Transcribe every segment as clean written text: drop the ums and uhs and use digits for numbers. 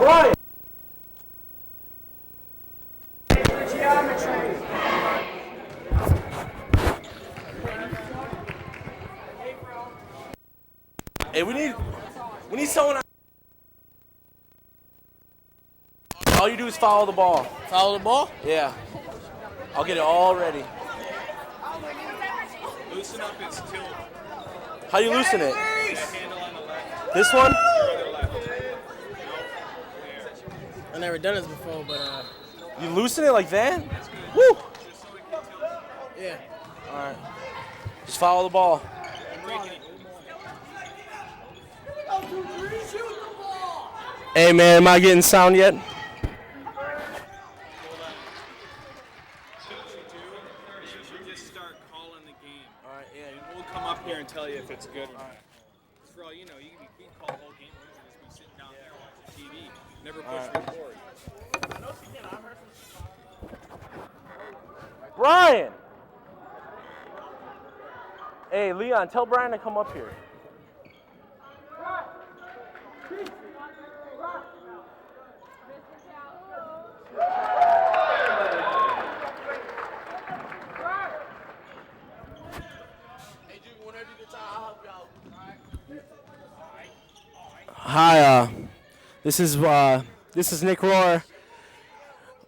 Brian. Hey, we need someone. All you do is follow the ball. Follow the ball? Yeah. I'll get it all ready. Loosen up its tilt. How you loosen it? That handle on the left. This one? I've never done this before, but You loosen it like that? Woo! yeah. All right. Just follow the ball. Hey man, am I getting sound yet? You should just start calling the game. All right, yeah. We'll come up here and tell you if it's good or not. For all you know, you can call the whole game. You can just be sitting down there watching TV. Never push record. Brian! Hey, Leon, tell Brian to come up here. Hi, this is Nick Rohr,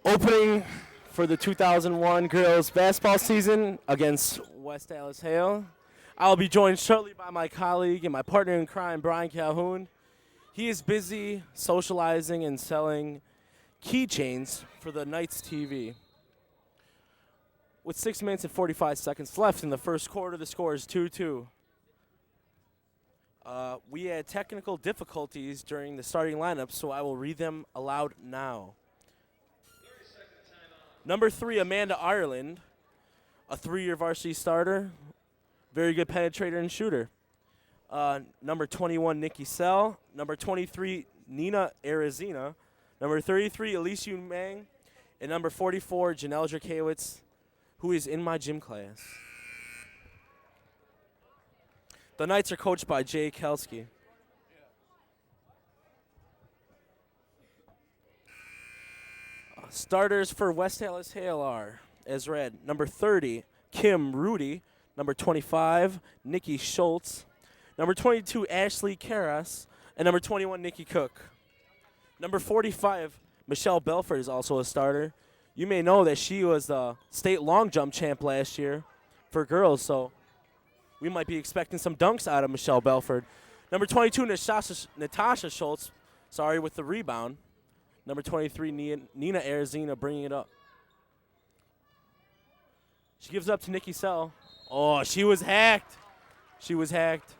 opening for the 2001 girls basketball season against West Allis Hale. I'll be joined shortly by my colleague and my partner in crime, Brian Calhoun. He is busy socializing and selling keychains for the Knights TV. With 6 minutes and 45 seconds left in the first quarter, the score is 2-2. We had technical difficulties during the starting lineup, so I will read them aloud now. Number 3, Amanda Ireland, a 3-year varsity starter, very good penetrator and shooter. Number 21, Nikki Sell. Number 23, Nina Arizina. Number 33, Elise Mang. And number 44, Janelle Drakewicz, who is in my gym class. The Knights are coached by Jay Kelski. Starters for West Allis Hale are, as read, number 30, Kim Rudy. Number 25, Nikki Schultz. Number 22, Ashley Karras. And number 21, Nikki Cook. Number 45, Michelle Belford is also a starter. You may know that she was the state long jump champ last year for girls, so we might be expecting some dunks out of Michelle Belford. Number 22, Natasha Schultz, with the rebound. Number 23, Nina Arizina bringing it up. She gives it up to Nikki Sell. Oh, she was hacked. She was hacked.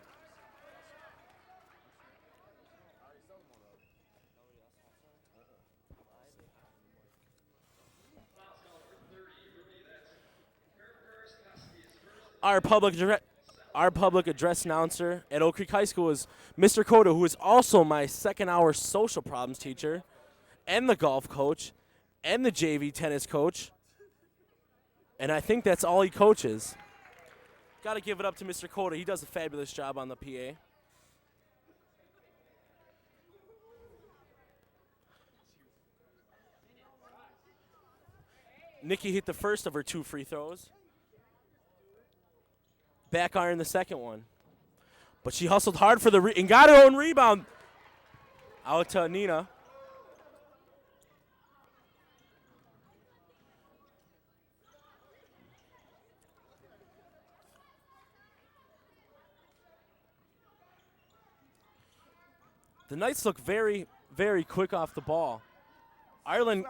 Our public address announcer at Oak Creek High School is Mr. Cota, who is also my second-hour social problems teacher and the golf coach and the JV tennis coach. And I think that's all he coaches. Got to give it up to Mr. Cota. He does a fabulous job on the PA. Nikki hit the first of her 2 free throws. Back iron the second one. But she hustled hard for the and got her own rebound. Out to Nina. The Knights look very, very quick off the ball. Ireland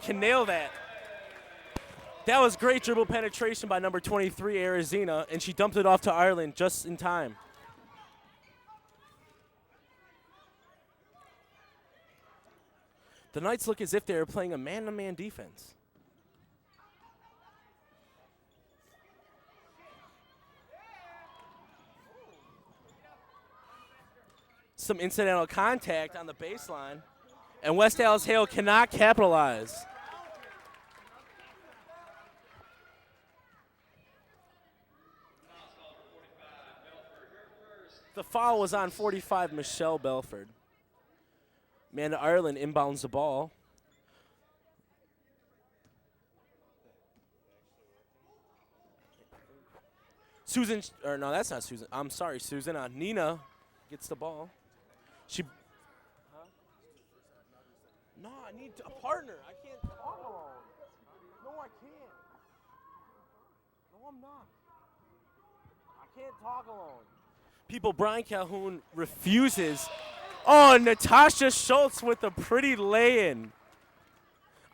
can nail that. That was great dribble penetration by number 23, Arizina, and she dumped it off to Ireland just in time. The Knights look as if they are playing a man-to-man defense. Some incidental contact on the baseline, and West Allis Hale cannot capitalize. The foul was on 45, Michelle Belford. Amanda Ireland inbounds the ball. Susan, or no, that's not Susan. I'm sorry, Susan. Nina gets the ball. She. No, I need a partner. I can't talk alone. No, I can't. No, I'm not. I can't talk alone. People, Brian Calhoun refuses. Oh, Natasha Schultz with a pretty lay-in.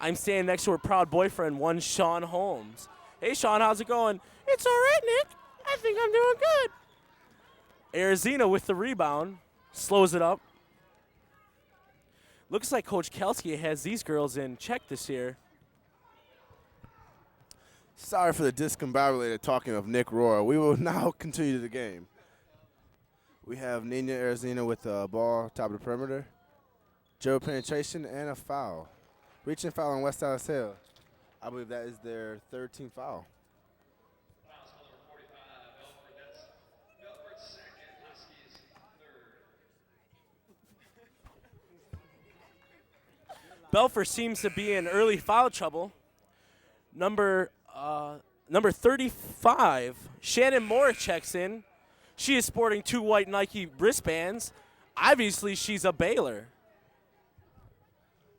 I'm standing next to her proud boyfriend, one Sean Holmes. Hey, Sean, how's it going? It's all right, Nick. I think I'm doing good. Arizina with the rebound. Slows it up. Looks like Coach Kelsky has these girls in check this year. Sorry for the discombobulated talking of Nick Rohr. We will now continue the game. We have Nina Arizina with the ball, top of the perimeter. Joe penetration and a foul. Reaching foul on West Allis Hale. I believe that is their third team foul. Belfer seems to be in early foul trouble. Number 35, Shannon Moore checks in. She is sporting 2 white Nike wristbands. Obviously, she's a Baylor.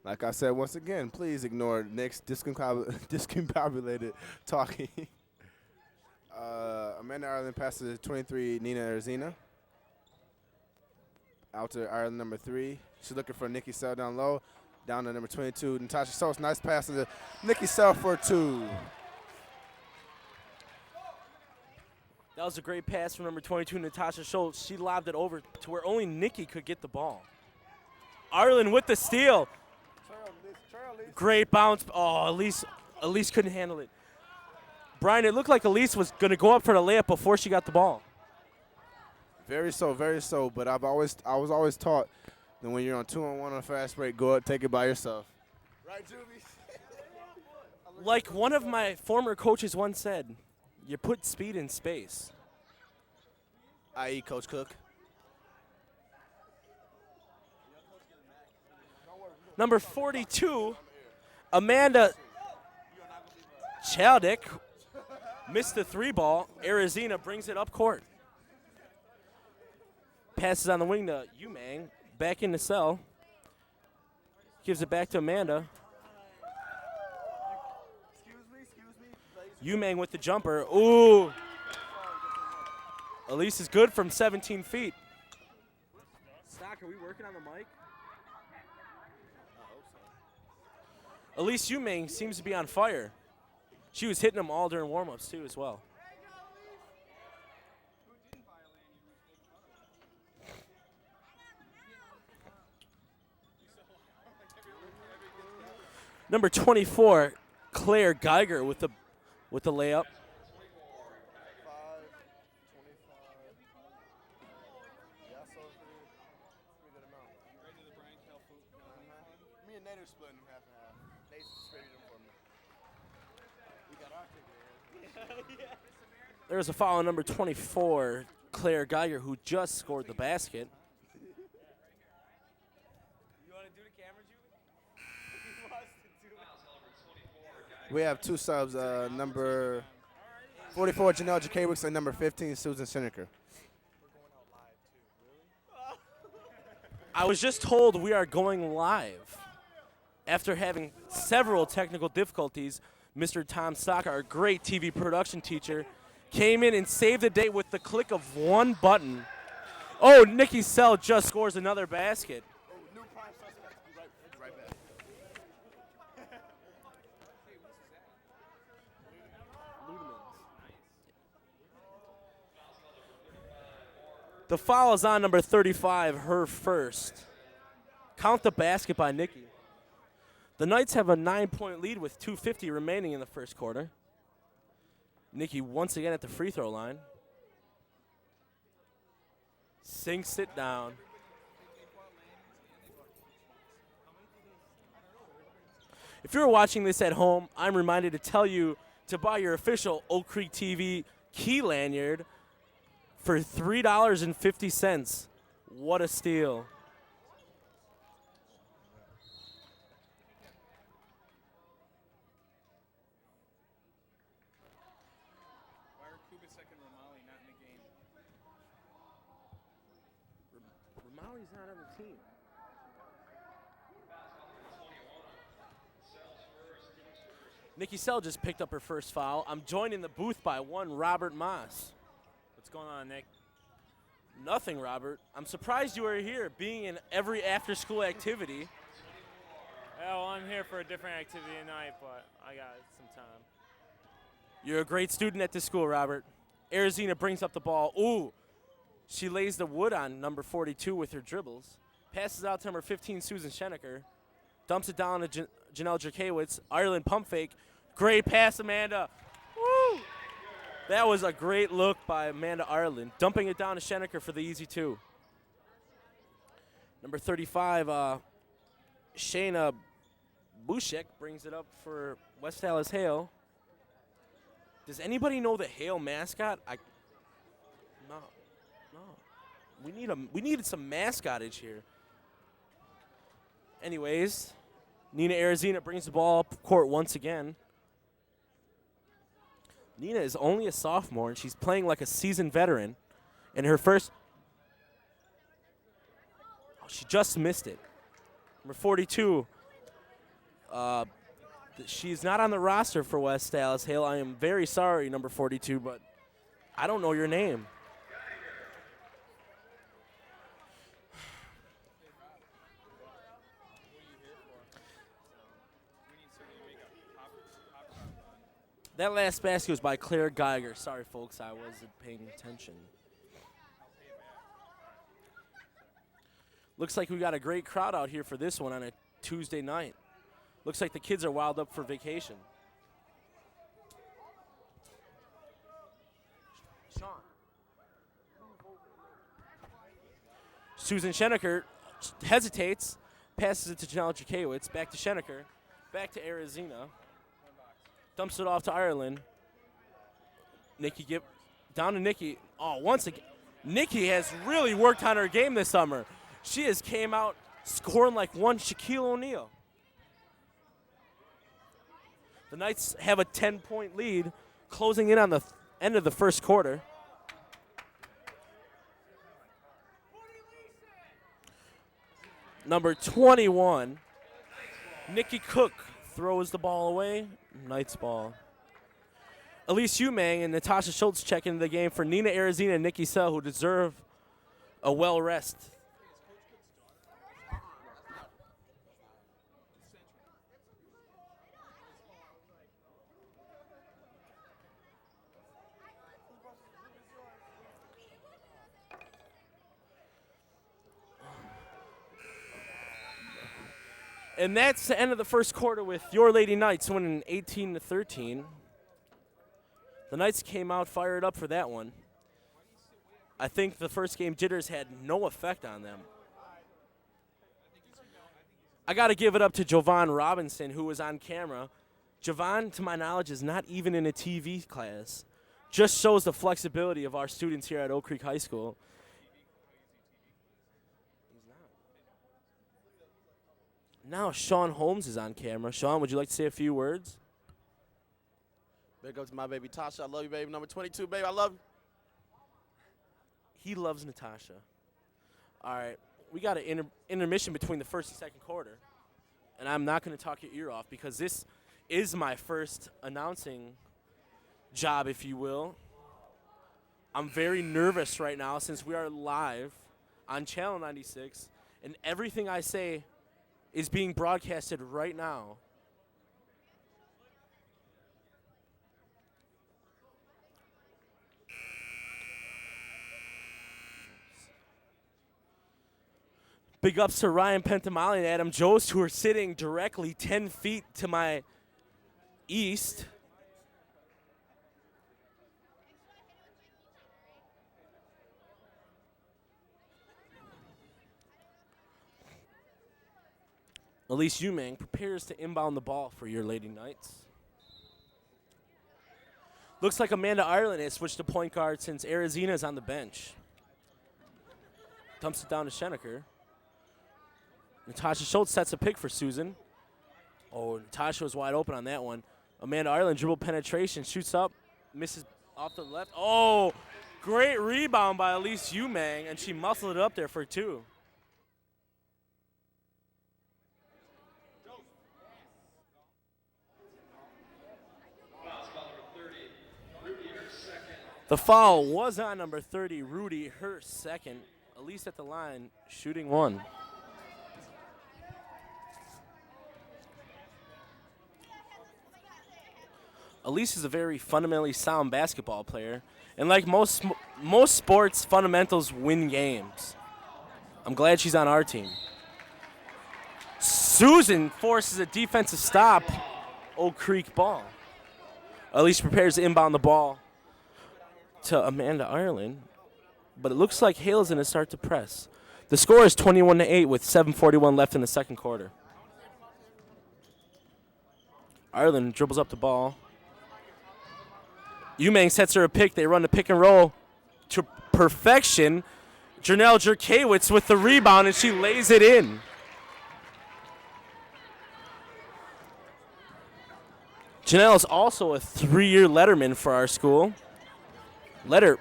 Like I said, once again, please ignore Nick's discombobulated talking. Amanda Ireland passes to 23, Nina Arizina. Out to Ireland, number 3. She's looking for Nikki Sell down low. Down to number 22, Natasha Schultz. Nice pass to Nikki Sell for 2. That was a great pass from number 22, Natasha Schultz. She lobbed it over to where only Nikki could get the ball. Ireland with the steal. Great bounce. Oh, Elise couldn't handle it. Brian, it looked like Elise was going to go up for the layup before she got the ball. Very so, very so. But I was always taught that when you're on 2-on-1 on a fast break, go up, take it by yourself. Right, Juby? Like one of my former coaches once said, you put speed in space. I.e. Coach Cook. Number 42, Amanda Chaldick missed the 3 ball. Arizina brings it up court. Passes on the wing to Umang. Back in the cell. Gives it back to Amanda. Umang with the jumper. Ooh. Elise is good from 17 feet. Stock, are we working on the mic? Elise Umang seems to be on fire. She was hitting them all during warm-ups, too, as well. Number 24, Claire Geiger with the layup. Me and Nate are splitting them half and half. Nate's distributing them for me. We got our ticket. There's a foul on number 24, Claire Geiger, who just scored the basket. We have 2 subs, number 44, Janelle Jacobix, and number 15, Susan Scheneker. I was just told we are going live. After having several technical difficulties, Mr. Tom Stock, our great TV production teacher, came in and saved the day with the click of one button. Oh, Nikki Sell just scores another basket. The foul is on number 35, her first. Count the basket by Nikki. The Knights have a 9-point lead with 2:50 remaining in the first quarter. Nikki once again at the free throw line. Sinks it down. If you're watching this at home, I'm reminded to tell you to buy your official Oak Creek TV key lanyard for $3.50. What a steal. he's not on the team. Nikki Sell just picked up her first foul. I'm joined in the booth by one Robert Moss. What's going on, Nick? Nothing, Robert. I'm surprised you are here, being in every after-school activity. Well, I'm here for a different activity tonight, but I got some time. You're a great student at this school, Robert. Arizina brings up the ball. Ooh, she lays the wood on number 42 with her dribbles. Passes out to number 15, Susan Scheneker. Dumps it down to Janelle Jerkiewicz. Ireland pump fake. Great pass, Amanda. Woo! That was a great look by Amanda Ireland. Dumping it down to Scheneker for the easy two. Number 35, Shayna Bushek brings it up for West Allis Hale. Does anybody know the Hale mascot? No. We needed some mascotage here. Anyways, Nina Arizina brings the ball up court once again. Nina is only a sophomore, and she's playing like a seasoned veteran. And her first, she just missed it. Number 42. She's not on the roster for West Allis Hale. I am very sorry, number 42, but I don't know your name. That last basket was by Claire Geiger. Sorry, folks, I wasn't paying attention. Looks like we got a great crowd out here for this one on a Tuesday night. Looks like the kids are wild up for vacation. Sean. Susan Scheneker hesitates, passes it to Janelle Jerkiewicz, back to Scheneker, back to Arizina. Dumps it off to Ireland. Down to Nikki. Oh, once again, Nikki has really worked on her game this summer. She has came out scoring like one Shaquille O'Neal. The Knights have a 10-point lead, closing in on the end of the first quarter. Number 21, Nikki Cook throws the ball away. Knights ball. Elise Umang and Natasha Schultz check into the game for Nina Arizina and Nikki Sell, who deserve a well rest. And that's the end of the first quarter with your Lady Knights winning 18-13. The Knights came out fired up for that one. I think the first game jitters had no effect on them. I got to give it up to Jovan Robinson, who was on camera. Jovan, to my knowledge, is not even in a TV class. Just shows the flexibility of our students here at Oak Creek High School. Now Sean Holmes is on camera. Sean, would you like to say a few words? Big up to my baby Tasha. I love you, baby. Number 22, baby. I love you. He loves Natasha. All right. We got an intermission between the first and second quarter. And I'm not going to talk your ear off because this is my first announcing job, if you will. I'm very nervous right now since we are live on Channel 96, and everything I say is being broadcasted right now. Big ups to Ryan Pentamali and Adam Jost, who are sitting directly 10 feet to my east. Elise Umang prepares to inbound the ball for your Lady Knights. Looks like Amanda Ireland has switched to point guard since Arizina is on the bench. Dumps it down to Scheneker. Natasha Schultz sets a pick for Susan. Oh, Natasha was wide open on that one. Amanda Ireland dribble penetration, shoots up, misses off the left. Oh, great rebound by Elise Umang, and she muscled it up there for two. The foul was on number 30, Rudy, her second. Allis at the line, shooting one. Allis is a very fundamentally sound basketball player, and like most sports, fundamentals win games. I'm glad she's on our team. Susan forces a defensive stop. Oak Creek ball. Allis prepares to inbound the ball to Amanda Ireland, but it looks like Hale's going to start to press. The score is 21-8 with 7:41 left in the second quarter. Ireland dribbles up the ball. Umang sets her a pick. They run the pick and roll to perfection. Janelle Jerkiewicz with the rebound, and she lays it in. Janelle is also a 3-year letterman for our school. Letter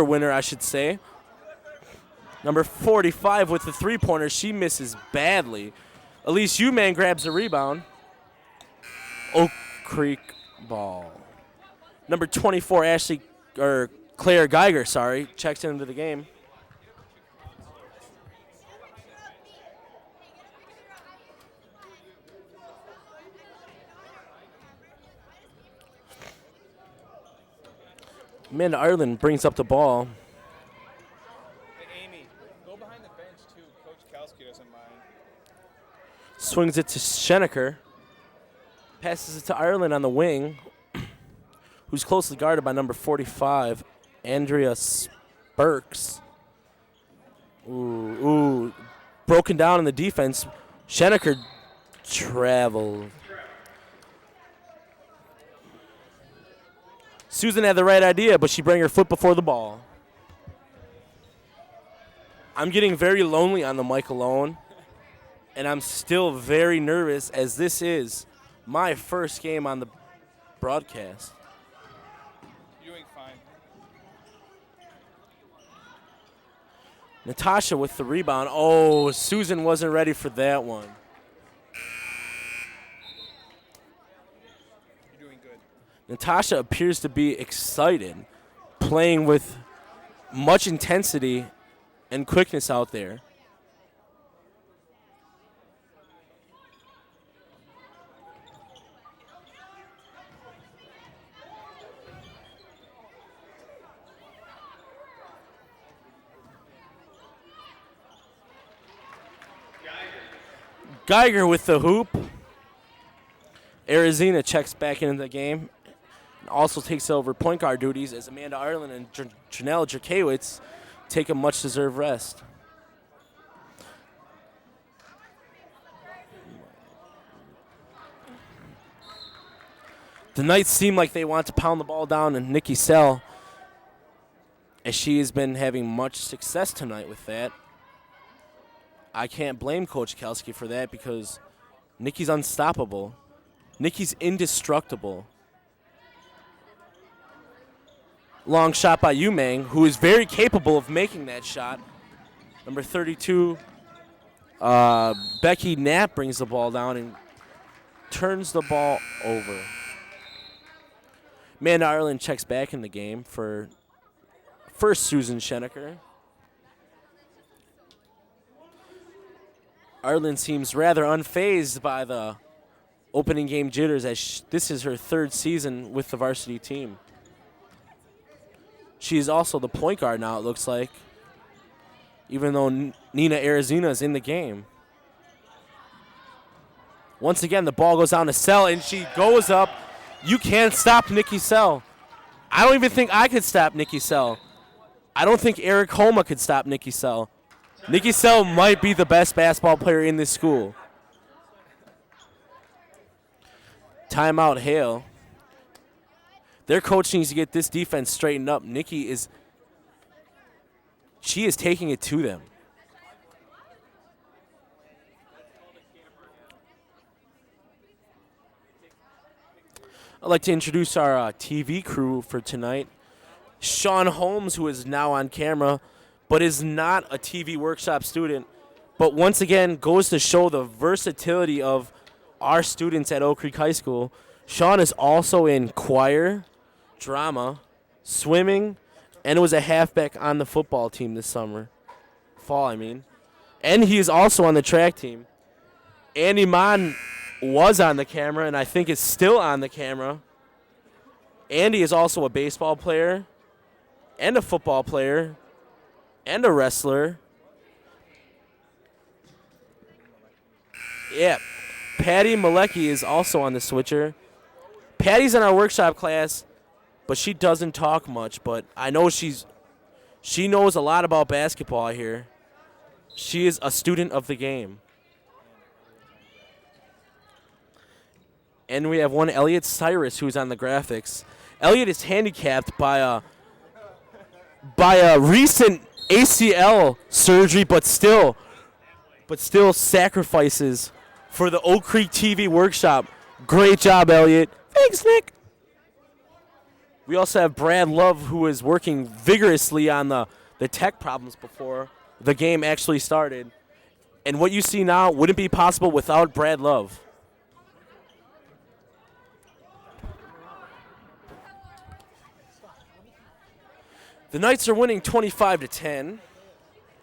winner, I should say. Number 45 with the three-pointer. She misses badly. Elise Umang grabs the rebound. Oak Creek ball. Number 24, Claire Geiger, checks into the game. Amanda Ireland brings up the ball. Hey, Amy, go behind the bench, too. Coach Kalski doesn't mind. Swings it to Scheneker. Passes it to Ireland on the wing, who's closely guarded by number 45, Andrea Spurks. Ooh. Broken down in the defense. Scheneker traveled. Susan had the right idea, but she bring her foot before the ball. I'm getting very lonely on the mic alone, and I'm still very nervous as this is my first game on the broadcast. You're doing fine. Natasha with the rebound. Oh, Susan wasn't ready for that one. You're doing good. Natasha appears to be excited, playing with much intensity and quickness out there. Geiger with the hoop. Arizina checks back into the game. And also takes over point guard duties as Amanda Ireland and Janelle Jerkiewicz take a much-deserved rest. The Knights seem like they want to pound the ball down, and Nikki Sell, as she has been having much success tonight with that. I can't blame Coach Kalski for that because Nikki's unstoppable. Nikki's indestructible. Long shot by Umang, who is very capable of making that shot. Number 32, Becky Knapp brings the ball down and turns the ball over. Amanda Ireland checks back in the game for first Susan Scheneker. Ireland seems rather unfazed by the opening game jitters as this is her third season with the varsity team. She is also the point guard now, it looks like, even though Nina Arizina is in the game. Once again, the ball goes down to Sell, and she goes up. You can't stop Nikki Sell. I don't even think I could stop Nikki Sell. I don't think Eric Homa could stop Nikki Sell. Nikki Sell might be the best basketball player in this school. Timeout, Hale. Their coach needs to get this defense straightened up. Nikki is taking it to them. I'd like to introduce our TV crew for tonight. Sean Holmes, who is now on camera, but is not a TV workshop student, but once again goes to show the versatility of our students at Oak Creek High School. Sean is also in choir, drama, swimming, and was a halfback on the football team this fall, I mean. And he is also on the track team. Andy Mon was on the camera, and I think is still on the camera. Andy is also a baseball player, and a football player, and a wrestler. Yeah, Patty Malecki is also on the switcher. Patty's in our workshop class, but she doesn't talk much. But I know she knows a lot about basketball here. She is a student of the game. And we have one Elliot Cyrus who's on the graphics. Elliot is handicapped by a recent ACL surgery, but still sacrifices for the Oak Creek TV workshop. Great job, Elliot. Thanks, Nick. We also have Brad Love, who is working vigorously on the tech problems before the game actually started. And what you see now wouldn't be possible without Brad Love. The Knights are winning 25-10.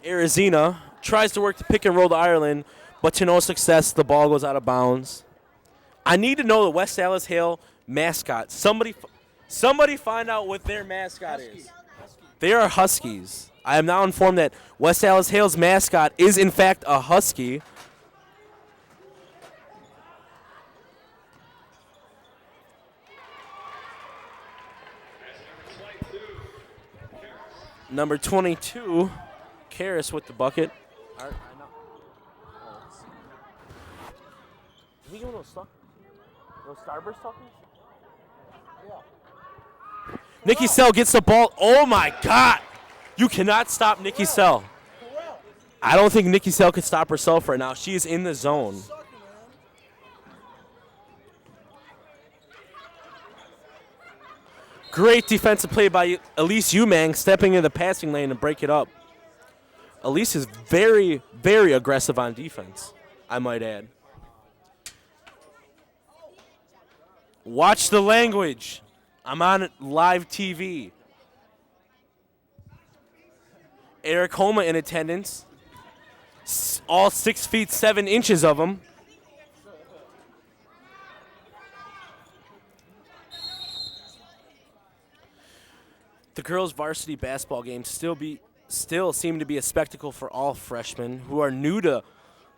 Arizina tries to work the pick and roll to Ireland, but to no success, the ball goes out of bounds. I need to know the West Allis Hale mascot. Somebody find out what their mascot is. They are Huskies. I am now informed that West Allis Hale's mascot is, in fact, a Husky. Number 22, Karras with the bucket. Did we give those Starburst suckers? Yeah. Nikki Sell gets the ball. Oh, my God. You cannot stop Nikki Sell. I don't think Nikki Sell can stop herself right now. She is in the zone. Great defensive play by Elise Umang, stepping in the passing lane and break it up. Elise is very, very aggressive on defense, I might add. Watch the language. I'm on live TV. Eric Homa in attendance. All 6 feet 7 inches of him. The girls' varsity basketball games still seem to be a spectacle for all freshmen who are new to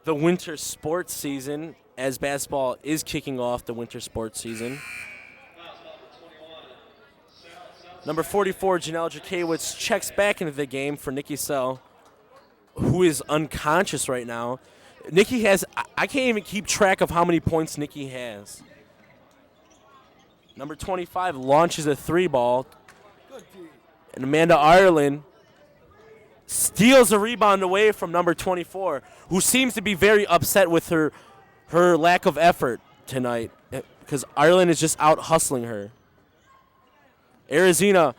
the winter sports season, as basketball is kicking off the winter sports season. Number 44, Janelle Jakewitz, checks back into the game for Nikki Sell, who is unconscious right now. Nikki has, I can't even keep track of how many points Nikki has. Number 25 launches a 3-ball. And Amanda Ireland steals a rebound away from number 24, who seems to be very upset with her lack of effort tonight, because Ireland is just out hustling her. Arizona's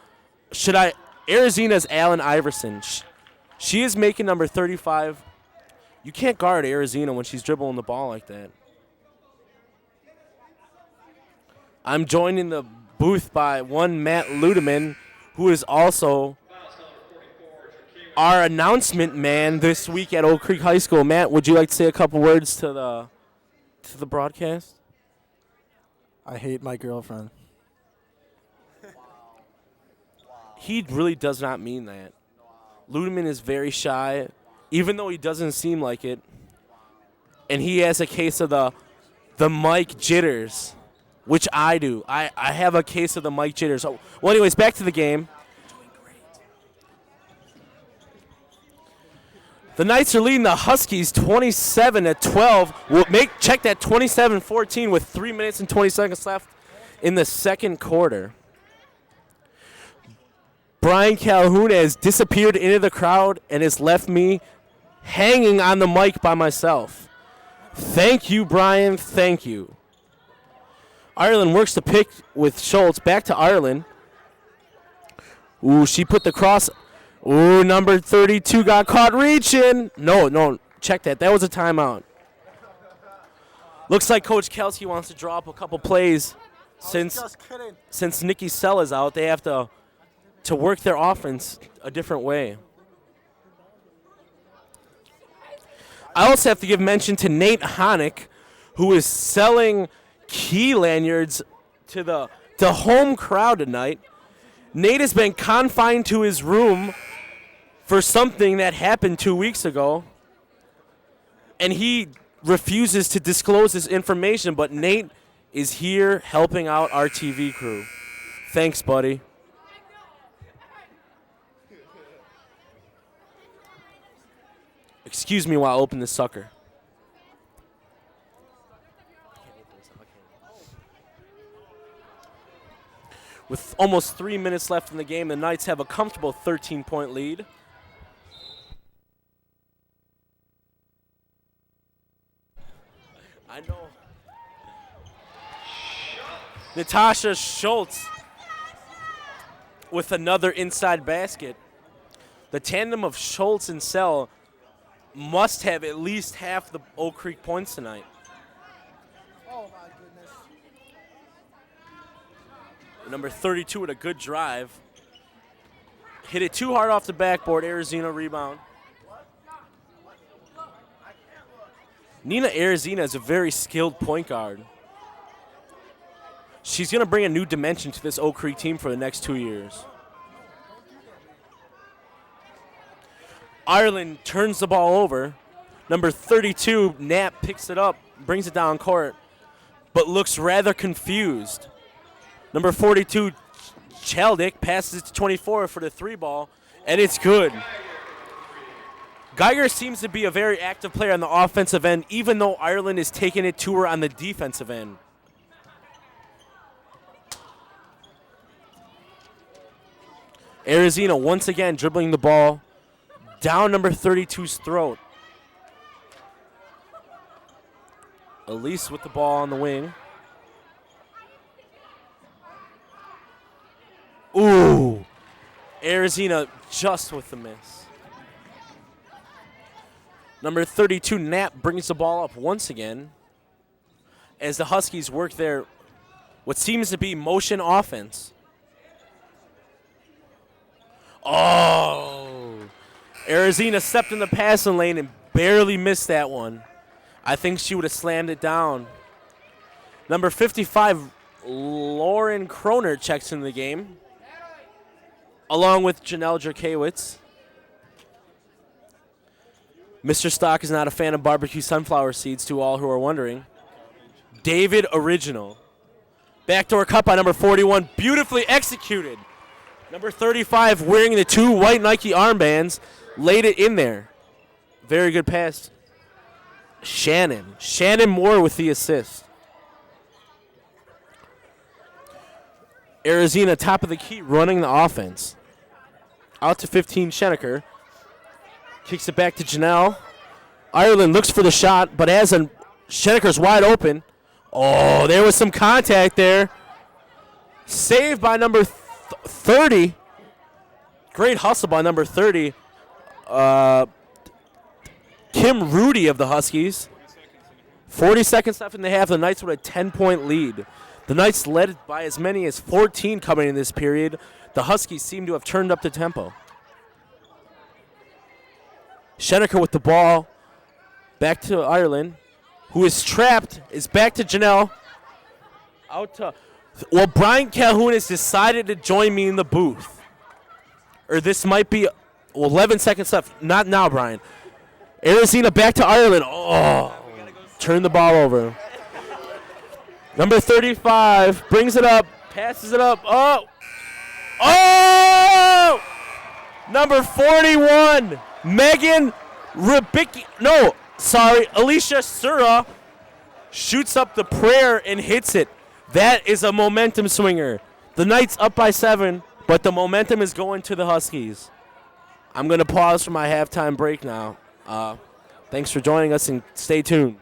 Allen Iverson. She is making number 35. You can't guard Arizona when she's dribbling the ball like that. I'm joined in the booth by one Matt Ludeman, who is also our announcement man this week at Oak Creek High School. Matt, would you like to say a couple words to the broadcast? I hate my girlfriend. He really does not mean that. Ludeman is very shy, even though he doesn't seem like it. And he has a case of the mic jitters, which I do. I have a case of the mic jitters. Well, anyways, back to the game. The Knights are leading the Huskies 27-12. We'll check that 27-14 with 3 minutes and 20 seconds left in the second quarter. Brian Calhoun has disappeared into the crowd and has left me hanging on the mic by myself. Thank you, Brian. Thank you. Ireland works the pick with Schultz. Back to Ireland. Ooh, she put the cross. Ooh, number 32 got caught reaching. No, check that. That was a timeout. Looks like Coach Kelsey wants to draw up a couple plays since Nikki Sell is out. They have to to work their offense a different way. I also have to give mention to Nate Honick, who is selling key lanyards to the home crowd tonight. Nate has been confined to his room for something that happened 2 weeks ago, and he refuses to disclose this information, but Nate is here helping out our TV crew. Thanks, buddy. Excuse me while I open this sucker. With almost 3 minutes left in the game, the Knights have a comfortable 13-point lead. I know. Natasha Schultz with another inside basket. The tandem of Schultz and Sell must have at least half the Oak Creek points tonight. Oh, my goodness. Number 32 with a good drive. Hit it too hard off the backboard. Arizona rebound. Nina Arizina is a very skilled point guard. She's going to bring a new dimension to this Oak Creek team for the next 2 years. Ireland turns the ball over. Number 32, Knapp, picks it up, brings it down court, but looks rather confused. Number 42, Chaldick, passes it to 24 for the 3-ball, and it's good. Geiger seems to be a very active player on the offensive end, even though Ireland is taking it to her on the defensive end. Arizona once again dribbling the ball down number 32's throat. Allis with the ball on the wing. Ooh. Arizona just with the miss. Number 32, Knapp, brings the ball up once again as the Huskies work their what seems to be motion offense. Oh. Arizona stepped in the passing lane and barely missed that one. I think she would have slammed it down. Number 55, Lauren Kroner, checks into the game, along with Janelle Jerkiewicz. Mr. Stock is not a fan of barbecue sunflower seeds, to all who are wondering. David Original. Backdoor cut by number 41, beautifully executed. Number 35, wearing the 2 white Nike armbands, laid it in there. Very good pass. Shannon Moore with the assist. Arizona, top of the key, running the offense. Out to 15, Scheneker. Kicks it back to Janelle. Ireland looks for the shot, but Scheneker's wide open. Oh, there was some contact there. Saved by number 30. Great hustle by number 30. Kim Rudy of the Huskies. 40 seconds left in the half. The Knights with a 10-point lead. The Knights led by as many as 14 coming in this period. The Huskies seem to have turned up the tempo. Scheneker with the ball. Back to Ireland, who is trapped, is back to Janelle. Out to, well, Brian Calhoun has decided to join me in the booth. Or this might be, 11 seconds left. Not now, Brian. Arizona back to Ireland. Oh, turn the ball over. Number 35 brings it up, passes it up. Oh! Oh! Number 41, Megan Rubicki. No, sorry, Alicia Sura shoots up the prayer and hits it. That is a momentum swinger. The Knights up by 7, but the momentum is going to the Huskies. I'm going to pause for my halftime break now. Thanks for joining us and stay tuned.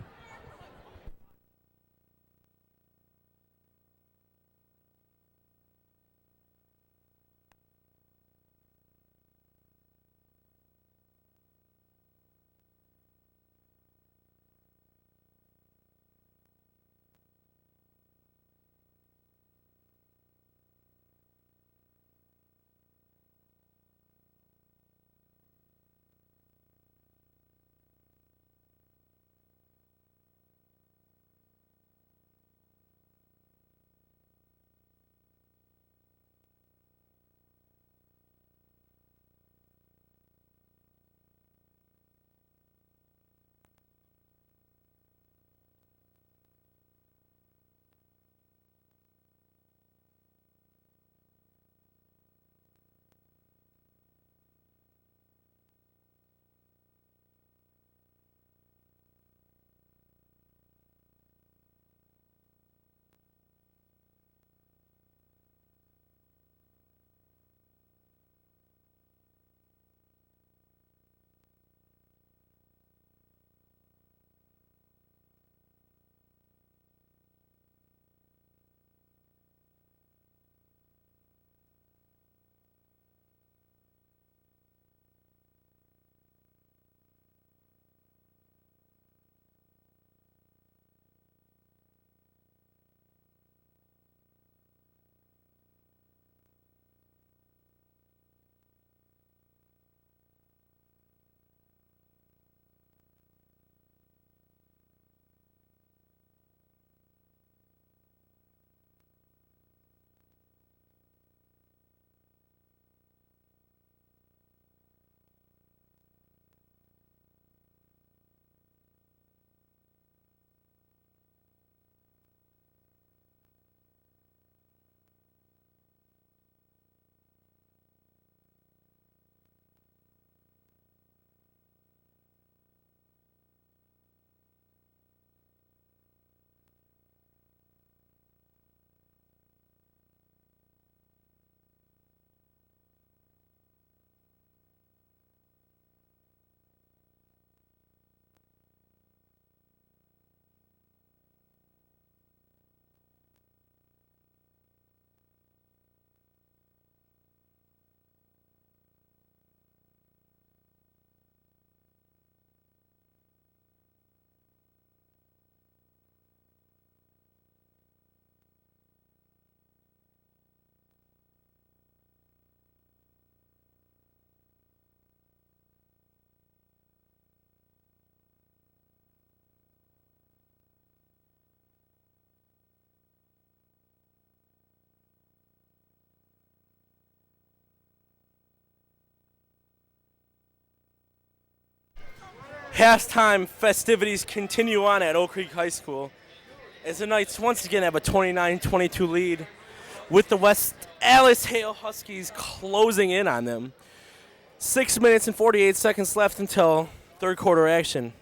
Halftime festivities continue on at Oak Creek High School as the Knights once again have a 29-22 lead with the West Allis Hale Huskies closing in on them. 6 minutes and 48 seconds left until third quarter action.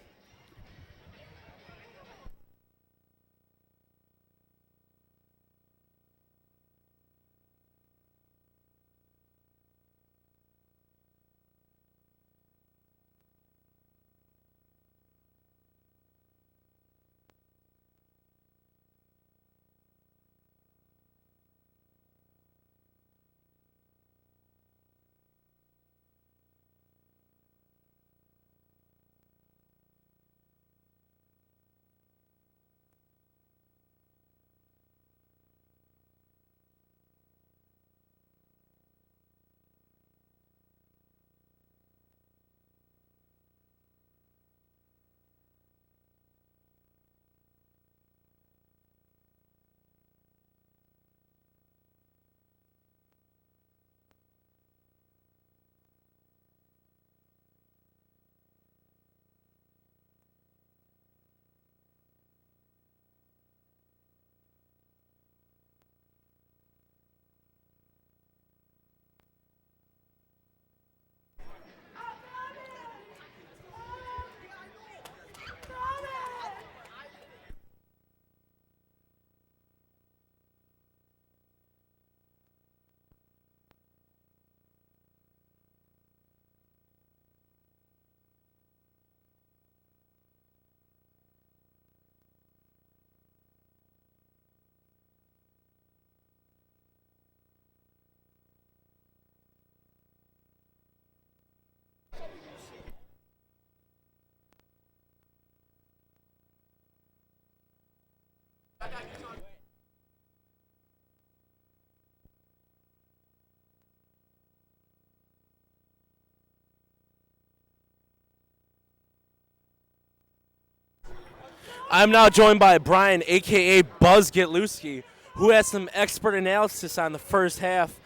I'm now joined by Brian, a.k.a. Buzz Getluski, who has some expert analysis on the first half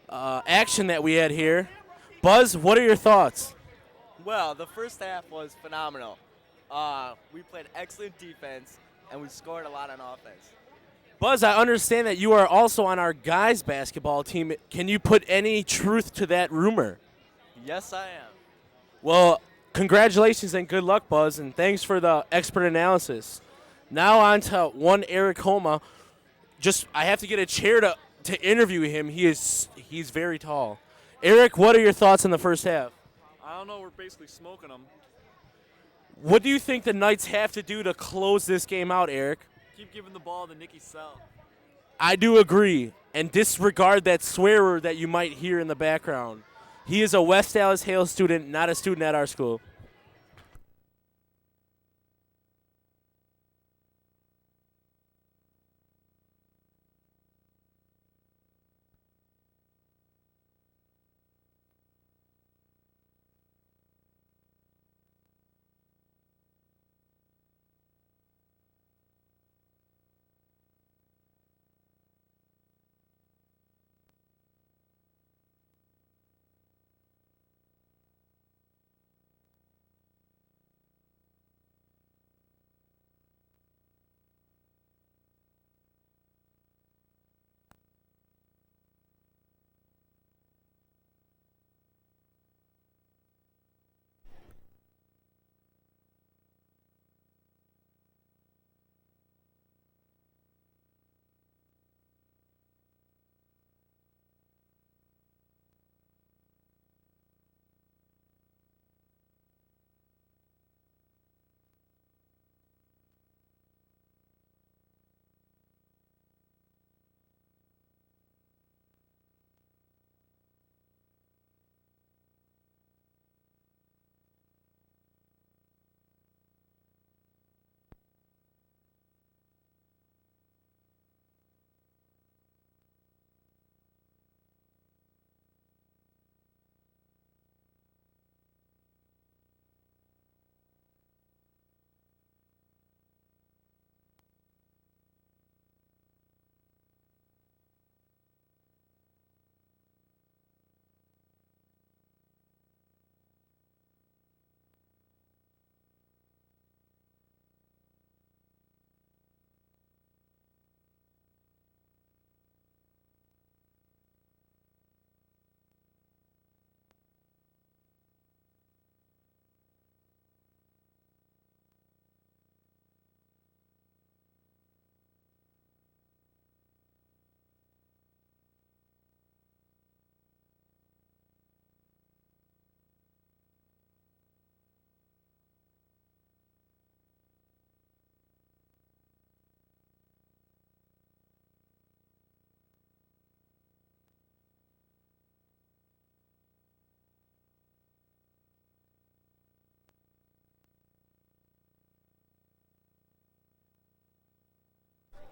action that we had here. Buzz, what are your thoughts? Well, the first half was phenomenal. We played excellent defense, and we scored a lot on offense. Buzz, I understand that you are also on our guys' basketball team. Can you put any truth to that rumor? Yes, I am. Well, congratulations and good luck, Buzz, and thanks for the expert analysis. Now on to one Eric Homa. I have to get a chair to interview him. He's very tall. Eric, what are your thoughts on the first half? I don't know. We're basically smoking them. What do you think the Knights have to do to close this game out, Eric? Keep giving the ball to Nicky Sell. I do agree, and disregard that swearer that you might hear in the background. He is a West Allis Hale student, not a student at our school.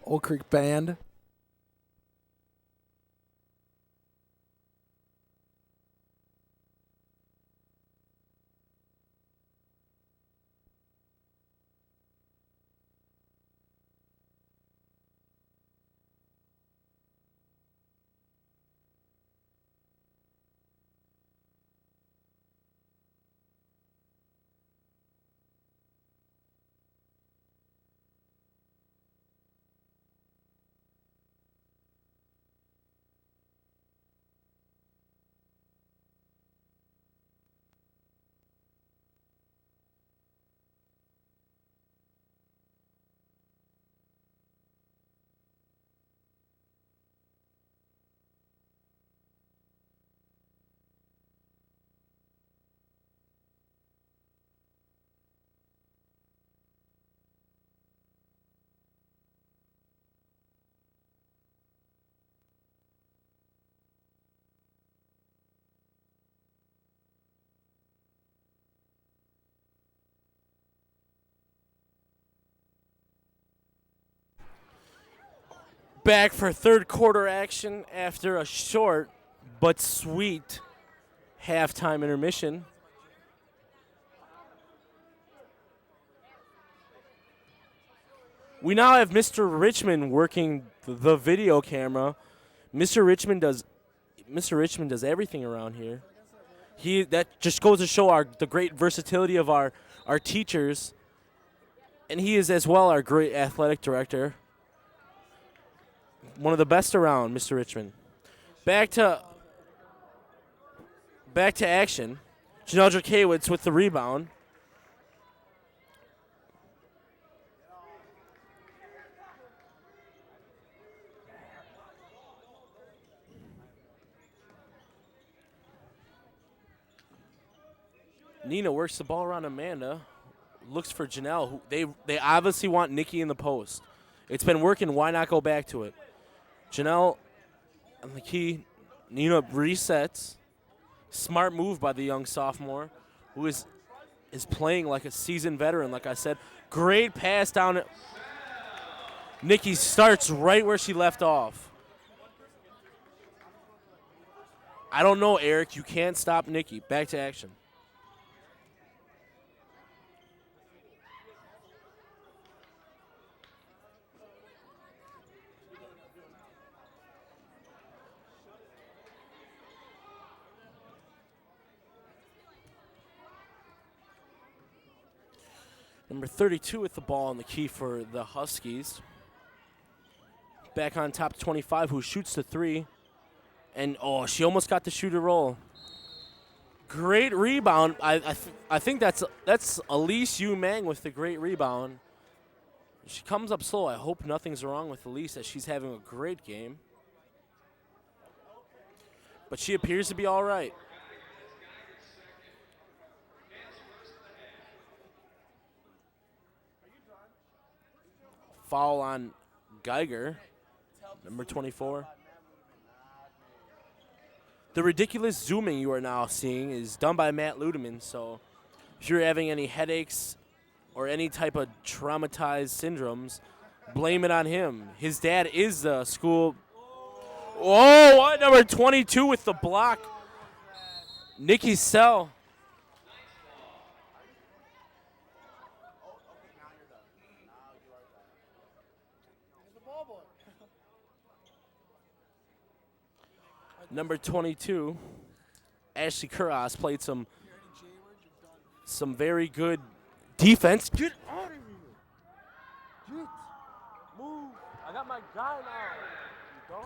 Old Creek Band. Back for third quarter action after a short but sweet halftime intermission. We now have Mr. Richmond working the video camera. Mr. Richmond does everything around here. That just goes to show the great versatility of our teachers, and he is as well our great athletic director. One of the best around, Mr. Richmond. Back to action. Janelle Drakewicz with the rebound. Nina works the ball around Amanda. Looks for Janelle. Who they obviously want Nikki in the post. It's been working. Why not go back to it? Janelle on the key. Nina resets. Smart move by the young sophomore, who is playing like a seasoned veteran, like I said. Great pass down. Nikki starts right where she left off. I don't know, Eric. You can't stop Nikki. Back to action. Number 32 with the ball on the key for the Huskies. Back on top 25, who shoots the three. And, she almost got the shooter roll. Great rebound. I think that's Allis Yu-Mang with the great rebound. She comes up slow. I hope nothing's wrong with Allis, as she's having a great game. But she appears to be all right. Foul on Geiger, number 24. The ridiculous zooming you are now seeing is done by Matt Ludeman, so if you're having any headaches or any type of traumatized syndromes, blame it on him. His dad is the school. Oh, what? Number 22 with the block. Nikki Sell. Number 22, Ashley Kuras played some very good defense. Get out of here. Get. Move. I got my guy now.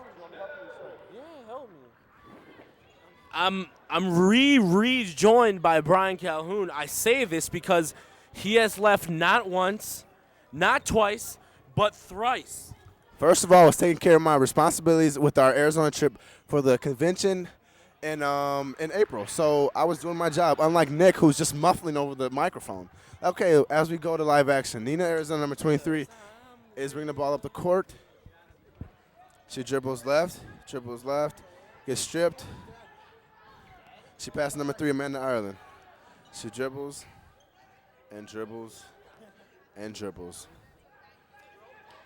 Yeah, help me. I'm rejoined by Brian Calhoun. I say this because he has left not once, not twice, but thrice. First of all, I was taking care of my responsibilities with our Arizona trip for the convention in April. So I was doing my job, unlike Nick, who's just muffling over the microphone. Okay, as we go to live action, Nina Arizona, number 23, is bringing the ball up the court. She dribbles left, gets stripped. She passes number 3, Amanda Ireland. She dribbles and dribbles and dribbles.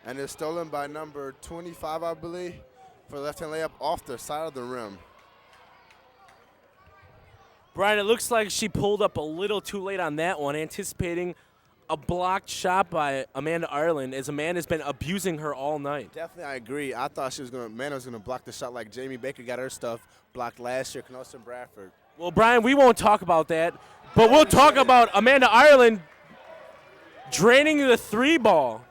And it's stolen by number 25, I believe, for the left-hand layup off the side of the rim. Brian, it looks like she pulled up a little too late on that one, anticipating a blocked shot by Amanda Ireland, as Amanda's been abusing her all night. Definitely, I agree. I thought Amanda was gonna block the shot like Jamie Baker got her stuff blocked last year. Knosson Bradford. Well, Brian, we won't talk about that, but we'll talk about Amanda Ireland draining the 3 ball.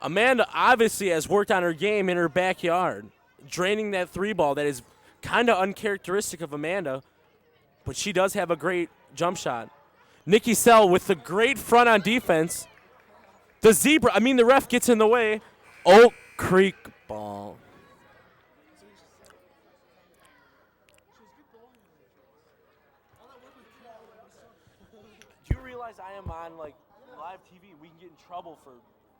Amanda obviously has worked on her game in her backyard, draining that 3 ball that is kind of uncharacteristic of Amanda, but she does have a great jump shot. Nikki Sell with the great front on defense. The ref gets in the way. Oak Creek ball. Do you realize I am on live TV? We can get in trouble for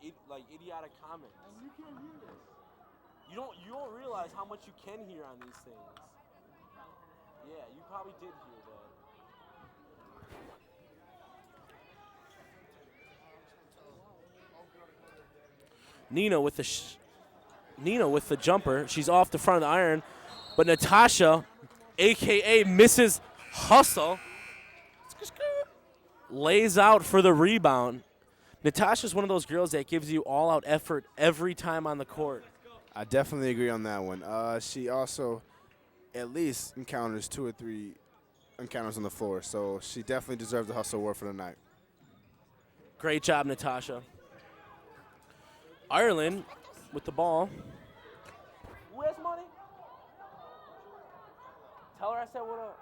idiotic comments. And you can't hear this. You don't realize how much you can hear on these things. Yeah, you probably did hear that. Nina with the jumper. She's off the front of the iron, but Natasha, a.k.a. Mrs. Hustle, lays out for the rebound. Natasha's one of those girls that gives you all-out effort every time on the court. I definitely agree on that one. She also at least encounters 2 or 3 encounters on the floor, so she definitely deserves the Hustle award for the night. Great job, Natasha. Ireland with the ball. Who has money? Tell her I said what up.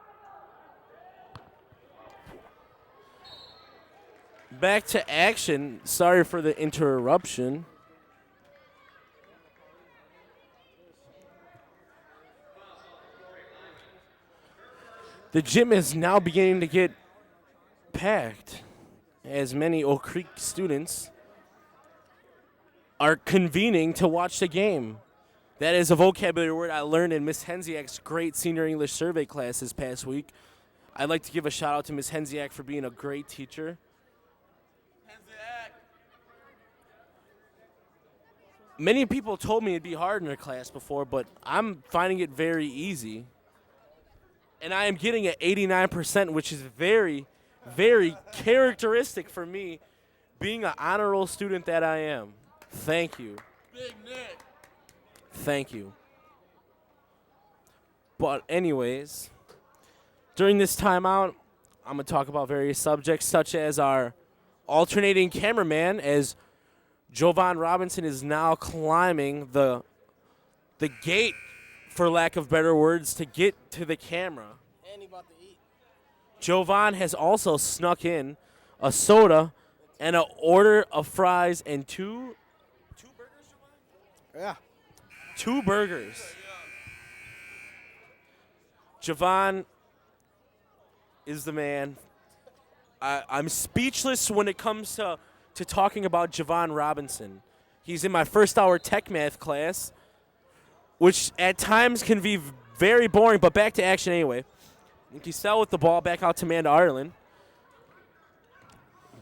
Back to action. Sorry for the interruption. The gym is now beginning to get packed as many Oak Creek students are convening to watch the game. That is a vocabulary word I learned in Miss Hensiak's great senior English survey class this past week. I'd like to give a shout out to Miss Hensiak for being a great teacher. Many people told me it'd be hard in her class before, but I'm finding it very easy. And I am getting at 89%, which is very, very characteristic for me, being an honor roll student that I am. Thank you. Big Nick. Thank you. But anyways, during this timeout, I'm going to talk about various subjects, such as our alternating cameraman, as Jovan Robinson is now climbing the gate, for lack of better words, to get to the camera. And he about to eat. Jovan has also snuck in a soda and an order of fries and two burgers, Jovan? Yeah. 2 burgers. Jovan is the man. I'm speechless when it comes to talking about Jovan Robinson. He's in my first hour tech math class, which at times can be very boring, but back to action anyway. Nikki Sell with the ball back out to Amanda Ireland.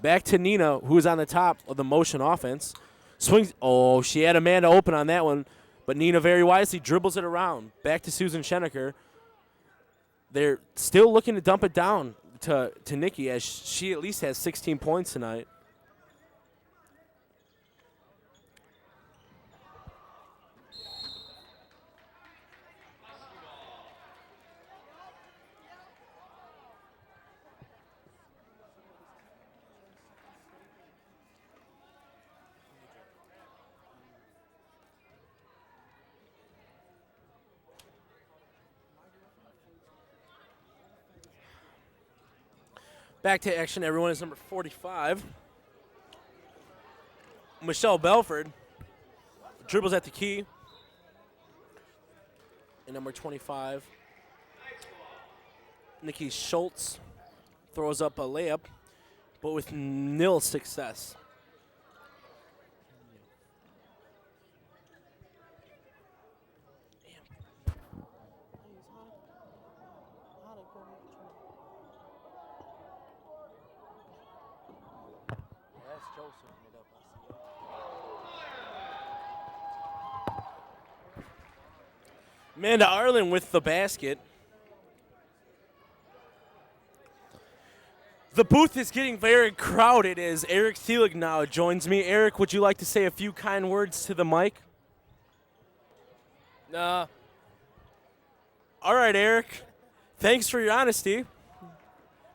Back to Nina, who's on the top of the motion offense. Swings. Oh, she had Amanda open on that one, but Nina very wisely dribbles it around. Back to Susan Scheneker. They're still looking to dump it down to Nikki, as she at least has 16 points tonight. Back to action, everyone, is number 45. Michelle Belford dribbles at the key. And number 25, Nikki Schultz throws up a layup, but with nil success. Amanda Arlen with the basket. The booth is getting very crowded as Eric Thielig now joins me. Eric, would you like to say a few kind words to the mic? Nah. All right, Eric. Thanks for your honesty.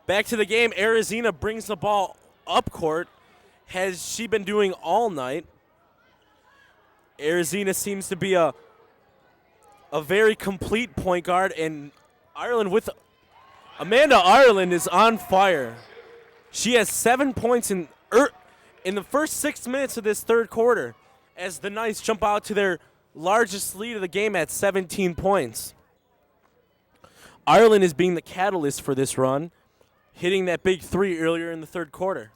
Back to the game. Arizona brings the ball up court. Has she been doing all night? Arizona seems to be a very complete point guard, and Ireland with Amanda Ireland is on fire. She has 7 points in the first 6 minutes of this third quarter as the Knights jump out to their largest lead of the game at 17 points. Ireland is being the catalyst for this run, hitting that big three earlier in the third quarter.